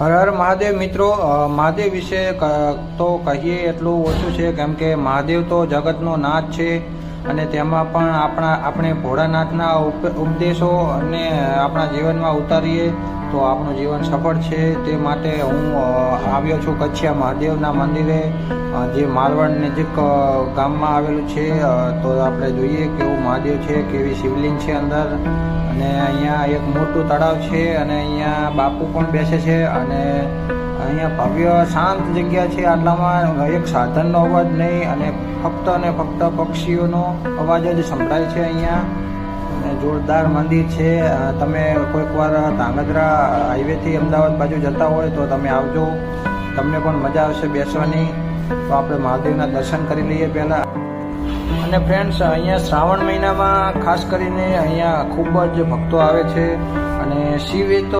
હર હર મહાદેવ મિત્રો, મહાદેવ વિશે તો કહીએ એટલું ઓછું છે, કેમ કે મહાદેવ તો જગતનો નાથ છે અને તેમાં પણ આપણે ભોળાનાથના ઉપદેશો અને આપણા જીવનમાં ઉતારીએ તો આપણું જીવન સફળ છે. તે માટે હું આવ્યો છું કચ્છિયા મહાદેવના મંદિરે, જે મારવાડ નજીક ગામમાં આવેલું છે. તો આપણે જોઈએ કેવું મહાદેવ છે, કેવી શિવલિંગ છે અંદર, અને અહીંયા એક મોટું તળાવ છે અને અહીંયા બાપુ પણ બેસે છે અને અહીંયા ભવ્ય શાંત જગ્યા છે. આટલામાં એક સાધનનો અવાજ નહીં અને ફક્ત પક્ષીઓનો અવાજ જ સંભળાય છે અહીંયા. અને જોરદાર મંદિર છે. તમે કોઈક વાર ધાંગધ્રા હાઈવેથી અમદાવાદ બાજુ જતા હોય તો તમે આવજો, તમને પણ મજા આવશે બેસવાની. તો આપણે મહાદેવના દર્શન કરી લઈએ પહેલાં. અને ફ્રેન્ડ્સ, અહીંયા શ્રાવણ મહિનામાં ખાસ કરીને અહીંયા ખૂબ જ ભક્તો આવે છે અને શિવે તો